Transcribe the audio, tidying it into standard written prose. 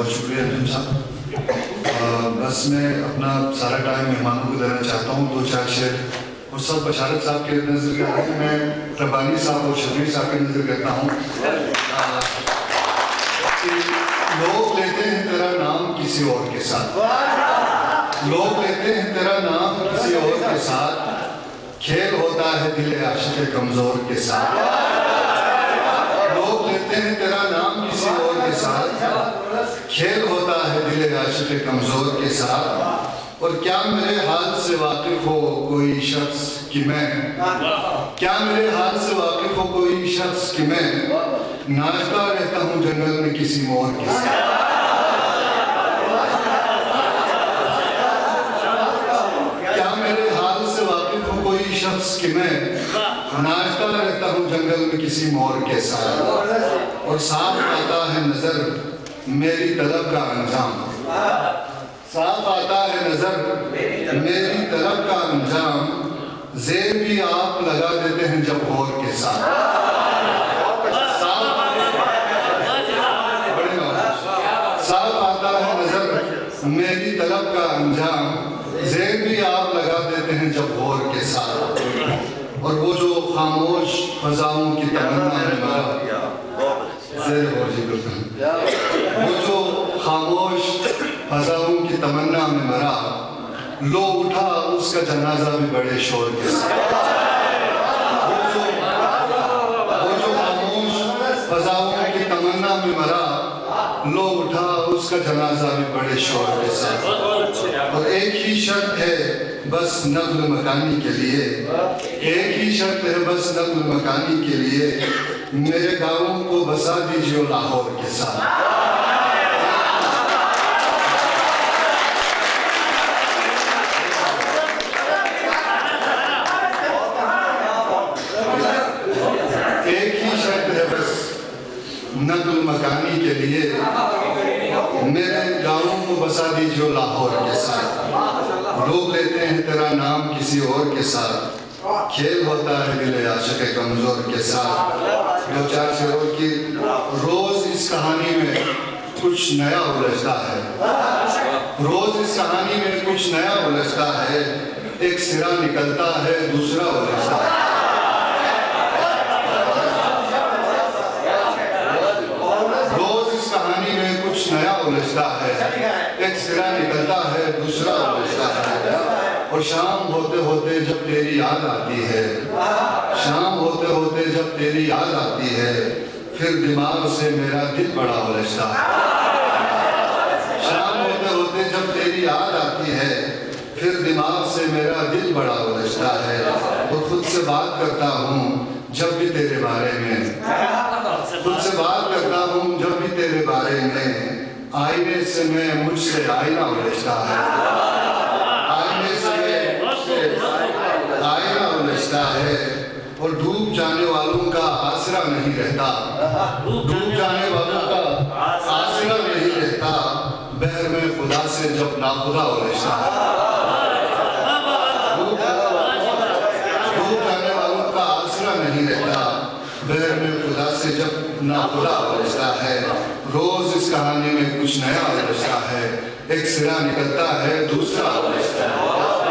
بہت شکریہ انجم صاحب. بس میں اپنا سارا ٹائم مہمانوں کو دینا چاہتا ہوں. 2-4 شعر اور سب بشارت صاحب کے نظر کرتا ہوں. میں ربانی صاحب اور شبیر صاحب کے نظر کرتا ہوں. لوگ لیتے ہیں تیرا نام کسی اور کے ساتھ, لوگ لیتے ہیں تیرا نام کسی اور کے ساتھ, کھیل ہوتا ہے دل عاشق کمزور کے ساتھ. لوگ لیتے ہیں تیرا نام کسی اور کے ساتھ, کھیل ہوتا ہے دل عاشق کمزور کے ساتھ. اور کیا میرے حال سے واقف ہو کوئی شخص کہ میں, کیا میرے حال سے واقف ہو کوئی شخص کہ میں ناچتا رہتا ہوں جنگل میں کسی مور کے ساتھ. کیا میرے حال سے واقف ہو کوئی شخص کہ میں ناچتا رہتا ہوں جنگل میں کسی مور کے ساتھ. اور صاف آتا ہے نظر میری طلب کا انجام, صاف آتا ہے نظر میری طلب کا انجام, زیر بھی آپ لگا دیتے ہیں جب غور کے ساتھ. صاف آتا ہے نظر میری طلب کا انجام, زیر بھی آپ لگا دیتے ہیں جب غور کے ساتھ. اور وہ جو خاموش فضاؤں کی تمنا میں مرا, وہ جو خاموش فضاؤں کی تمنا میں مرا, لو اٹھا اس کا جنازہ بھی بڑے شور کے ساتھ. وہ جو خاموش فضاؤں کی تمنا میں مرا, لو اٹھا اس کا جنازہ بھی بڑے شور کے ساتھ. اور ایک ہی شرط ہے بس نقل مکانی کے لیے, ایک ہی شرط ہے بس نقل مکانی کے لیے, میرے گاؤں کو بسا دیجیے لاہور کے ساتھ. ایک ہی شرط ہے بس نقل مکانی کے لیے, میرے گاؤں کو بسا دیجیے لاہور کے ساتھ. لوگ لیتے ہیں تیرا نام کسی اور کے ساتھ, کھیل ہوتا ہے دل عاشق کمزور کے ساتھ. 2-4 شعروں کی روز اس کہانی میں کچھ نیا الجھتا ہے, روز اس کہانی میں کچھ نیا الجھتا ہے, ایک سرا نکلتا ہے دوسرا الجھتا ہے. روز اس کہانی میں کچھ نیا الجھتا ہے, ایک سرا نکلتا ہے دوسرا الجھتا ہے. اور شام ہوتے ہوتے جب تیری یاد آتی ہے, شام ہوتے ہوتے جب تیری یاد آتی ہے, پھر دماغ سے میرا دل بڑا الجھتا ہے. شام ہوتے ہوتے جب تیری یاد آتی ہے, پھر دماغ سے میرا دل بڑا الجھتا ہے. اور خود سے بات کرتا ہوں جب بھی تیرے بارے میں, خود سے بات کرتا ہوں جب بھی تیرے بارے میں, آئینے سے میں مجھ سے آئینہ الجھتا ہے. آئینے سے آئینہ الجھتا ہے. اور ڈوب جانے والوں کا آسرا نہیں رہتا, ڈوب جانے والوں کا آسرا نہیں رہتا, بحر میں خدا سے جب ناخدا الجھتا ہے. ڈوب جانے والوں کا آسرا نہیں رہتا, بحر میں خدا سے جب ناخدا الجھتا ہے. روز اس کہانی میں کچھ نیا الجھتا ہے, ایک سرا نکلتا ہے دوسرا الجھتا ہے.